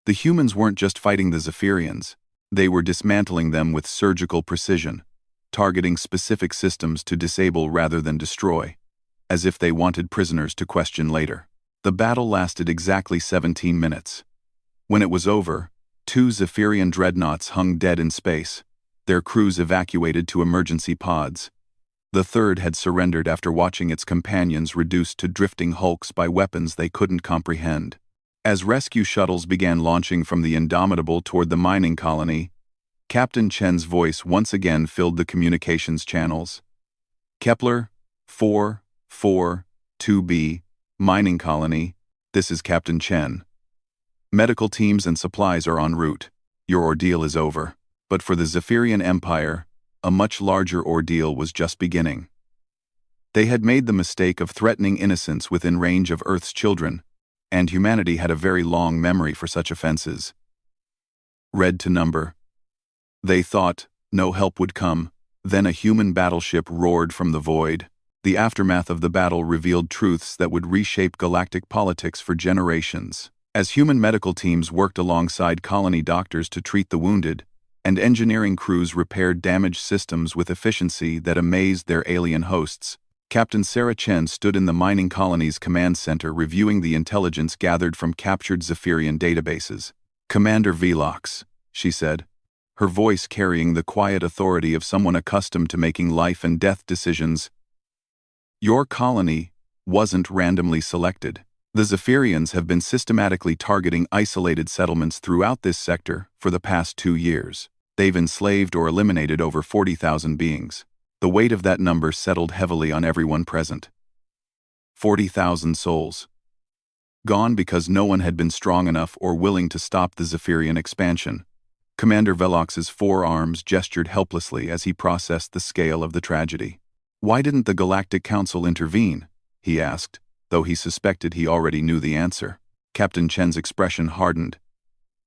The humans weren't just fighting the Zephyrians, they were dismantling them with surgical precision, targeting specific systems to disable rather than destroy, as if they wanted prisoners to question later. The battle lasted exactly 17 minutes. When it was over, 2 Zephyrian dreadnoughts hung dead in space, their crews evacuated to emergency pods. The third had surrendered after watching its companions reduced to drifting hulks by weapons they couldn't comprehend. As rescue shuttles began launching from the Indomitable toward the mining colony, Captain Chen's voice once again filled the communications channels. Kepler, 442b, mining colony, this is Captain Chen. Medical teams and supplies are en route. Your ordeal is over. But for the Zephyrian Empire, a much larger ordeal was just beginning. They had made the mistake of threatening innocents within range of Earth's children, and humanity had a very long memory for such offenses. Read to number. They thought no help would come. Then a human battleship roared from the void. The aftermath of the battle revealed truths that would reshape galactic politics for generations. As human medical teams worked alongside colony doctors to treat the wounded, and engineering crews repaired damaged systems with efficiency that amazed their alien hosts, Captain Sarah Chen stood in the mining colony's command center reviewing the intelligence gathered from captured Zephyrian databases. "Commander Velox," she said, her voice carrying the quiet authority of someone accustomed to making life and death decisions. "Your colony wasn't randomly selected. The Zephyrians have been systematically targeting isolated settlements throughout this sector for the past 2 years. They've enslaved or eliminated over 40,000 beings. The weight of that number settled heavily on everyone present. 40,000 souls. Gone because no one had been strong enough or willing to stop the Zephyrian expansion." Commander Velox's forearms gestured helplessly as he processed the scale of the tragedy. "Why didn't the Galactic Council intervene?" he asked, though he suspected he already knew the answer. Captain Chen's expression hardened.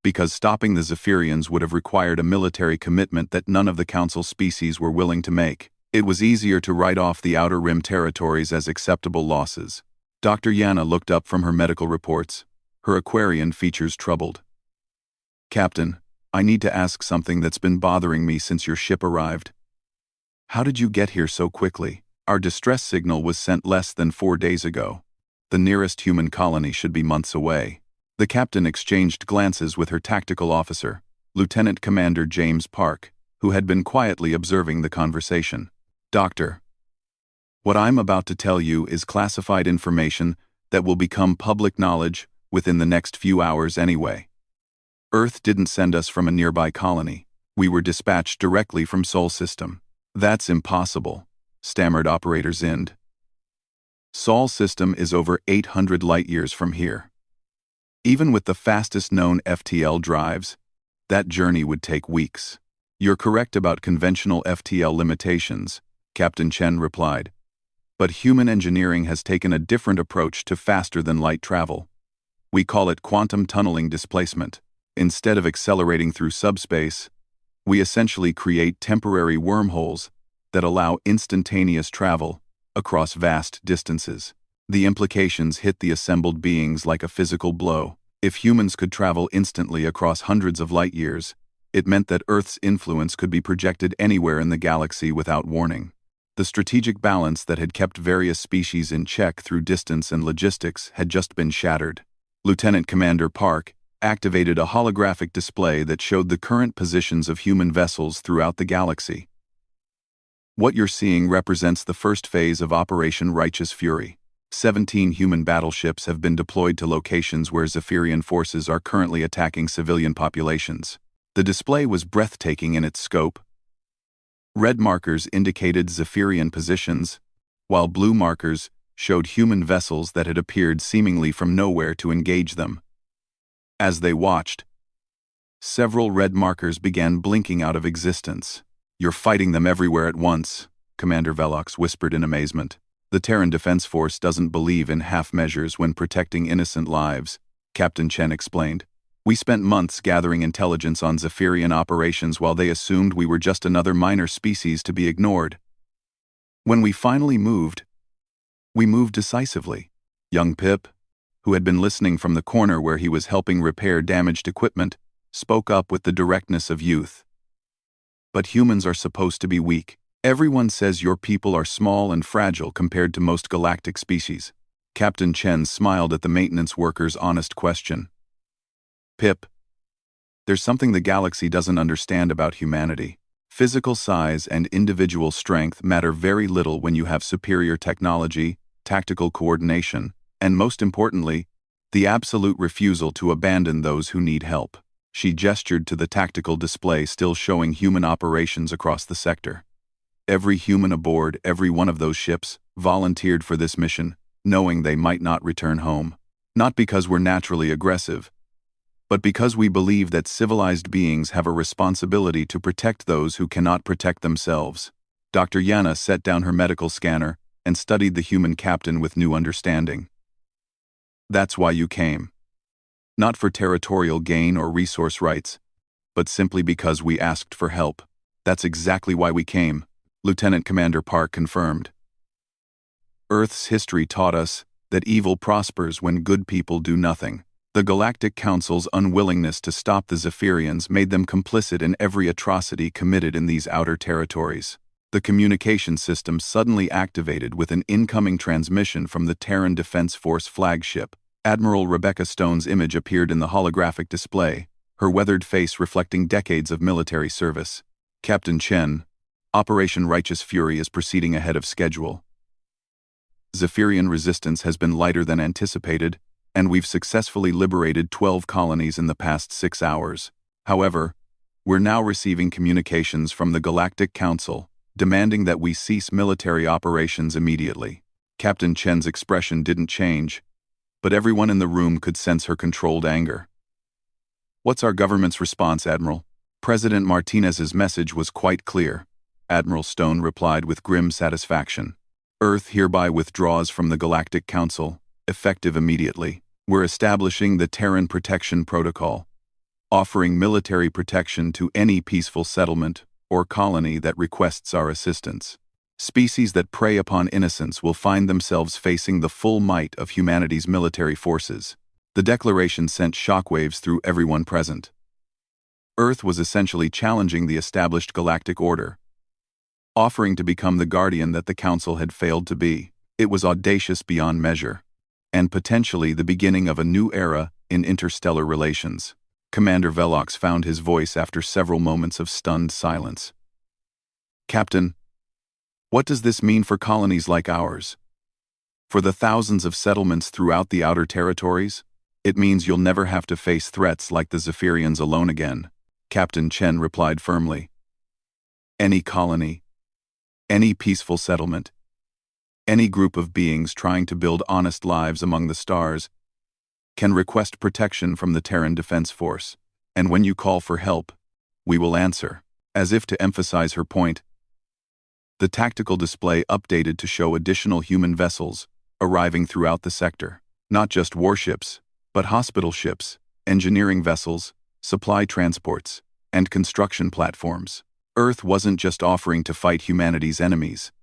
Because stopping the Zephyrians would have required a military commitment that none of the Council species were willing to make. It was easier to write off the Outer Rim territories as acceptable losses. Dr. Yana looked up from her medical reports, her Aquarian features troubled. "Captain, I need to ask something that's been bothering me since your ship arrived. How did you get here so quickly? Our distress signal was sent less than 4 days ago. The nearest human colony should be months away." The captain exchanged glances with her tactical officer, Lieutenant Commander James Park, who had been quietly observing the conversation. "Doctor, what I'm about to tell you is classified information that will become public knowledge within the next few hours anyway. Earth didn't send us from a nearby colony. We were dispatched directly from Sol System." "That's impossible," stammered Operator Zind. "Sol System is over 800 light-years from here. Even with the fastest known FTL drives, that journey would take weeks." "You're correct about conventional FTL limitations," Captain Chen replied. "But human engineering has taken a different approach to faster-than-light travel. We call it quantum tunneling displacement. Instead of accelerating through subspace, we essentially create temporary wormholes that allow instantaneous travel across vast distances. The implications hit the assembled beings like a physical blow. If humans could travel instantly across hundreds of light-years, it meant that Earth's influence could be projected anywhere in the galaxy without warning. The strategic balance that had kept various species in check through distance and logistics had just been shattered." Lieutenant Commander Park activated a holographic display that showed the current positions of human vessels throughout the galaxy. "What you're seeing represents the first phase of Operation Righteous Fury. 17 human battleships have been deployed to locations where Zephyrian forces are currently attacking civilian populations." The display was breathtaking in its scope. Red markers indicated Zephyrian positions, while blue markers showed human vessels that had appeared seemingly from nowhere to engage them. As they watched, several red markers began blinking out of existence. "You're fighting them everywhere at once," Commander Velox whispered in amazement. "The Terran Defense Force doesn't believe in half measures when protecting innocent lives," Captain Chen explained. "We spent months gathering intelligence on Zephyrian operations while they assumed we were just another minor species to be ignored. When we finally moved, we moved decisively. Young Pip, who had been listening from the corner where he was helping repair damaged equipment, spoke up with the directness of youth. "But humans are supposed to be weak. Everyone says your people are small and fragile compared to most galactic species." Captain Chen smiled at the maintenance worker's honest question. "Pip, there's something the galaxy doesn't understand about humanity. Physical size and individual strength matter very little when you have superior technology, tactical coordination, and most importantly, the absolute refusal to abandon those who need help." She gestured to the tactical display still showing human operations across the sector. Every human aboard every one of those ships volunteered for this mission, knowing they might not return home. Not because we're naturally aggressive, but because we believe that civilized beings have a responsibility to protect those who cannot protect themselves. Dr. Yana set down her medical scanner and studied the human captain with new understanding. "That's why you came. Not for territorial gain or resource rights, but simply because we asked for help." "That's exactly why we came," Lieutenant Commander Park confirmed. "Earth's history taught us that evil prospers when good people do nothing. The Galactic Council's unwillingness to stop the Zephyrians made them complicit in every atrocity committed in these outer territories." The communication system suddenly activated with an incoming transmission from the Terran Defense Force flagship. Admiral Rebecca Stone's image appeared in the holographic display, her weathered face reflecting decades of military service. "Captain Chen, Operation Righteous Fury is proceeding ahead of schedule. Zephyrian resistance has been lighter than anticipated, and we've successfully liberated 12 colonies in the past 6 hours. However, we're now receiving communications from the Galactic Council, demanding that we cease military operations immediately." Captain Chen's expression didn't change, but everyone in the room could sense her controlled anger. "What's our government's response, Admiral?" President Martinez's message was quite clear. Admiral Stone replied with grim satisfaction. "Earth hereby withdraws from the Galactic Council, effective immediately. We're establishing the Terran Protection Protocol, offering military protection to any peaceful settlement or colony that requests our assistance. Species that prey upon innocents will find themselves facing the full might of humanity's military forces." The declaration sent shockwaves through everyone present. Earth was essentially challenging the established galactic order, offering to become the guardian that the Council had failed to be. It was audacious beyond measure, and potentially the beginning of a new era in interstellar relations. Commander Velox found his voice after several moments of stunned silence. "Captain, what does this mean for colonies like ours? For the thousands of settlements throughout the outer territories? It means you'll never have to face threats like the Zephyrians alone again." Captain Chen replied firmly. "Any colony, any peaceful settlement, any group of beings trying to build honest lives among the stars can request protection from the Terran Defense Force, and when you call for help, we will answer." As if to emphasize her point, the tactical display updated to show additional human vessels arriving throughout the sector. Not just warships, but hospital ships, engineering vessels, supply transports, and construction platforms. Earth wasn't just offering to fight humanity's enemies.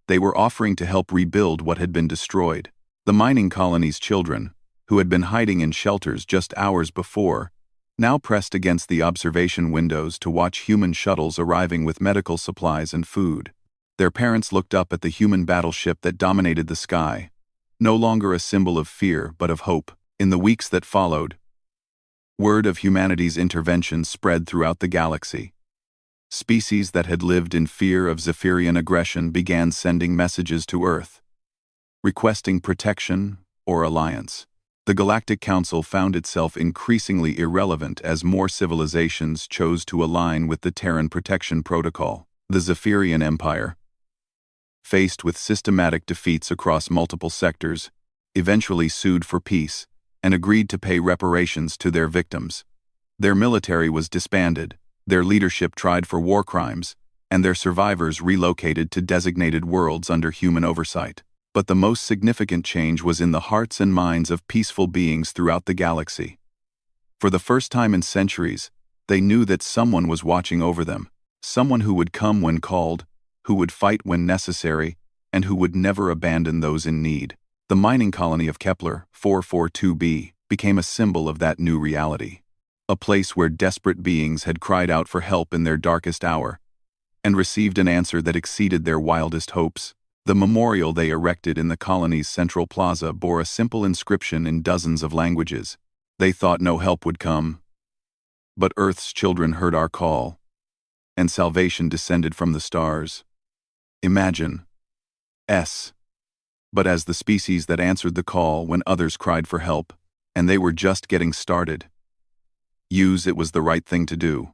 They were offering to help rebuild what had been destroyed. The mining colony's children, who had been hiding in shelters just hours before, now pressed against the observation windows to watch human shuttles arriving with medical supplies and food. Their parents looked up at the human battleship that dominated the sky, no longer a symbol of fear but of hope. In the weeks that followed, word of humanity's intervention spread throughout the galaxy. Species that had lived in fear of Zephyrian aggression began sending messages to Earth, requesting protection or alliance. The Galactic Council found itself increasingly irrelevant as more civilizations chose to align with the Terran Protection Protocol. The Zephyrian Empire, faced with systematic defeats across multiple sectors, eventually sued for peace and agreed to pay reparations to their victims. Their military was disbanded, their leadership tried for war crimes, and their survivors relocated to designated worlds under human oversight. But the most significant change was in the hearts and minds of peaceful beings throughout the galaxy. For the first time in centuries, they knew that someone was watching over them, someone who would come when called, who would fight when necessary, and who would never abandon those in need. The mining colony of Kepler 442b became a symbol of that new reality, a place where desperate beings had cried out for help in their darkest hour and received an answer that exceeded their wildest hopes. The memorial they erected in the colony's central plaza bore a simple inscription in dozens of languages. They thought no help would come, but Earth's children heard our call, and salvation descended from the stars. Imagine. But as the species that answered the call when others cried for help, and they were just getting started. It was the right thing to do.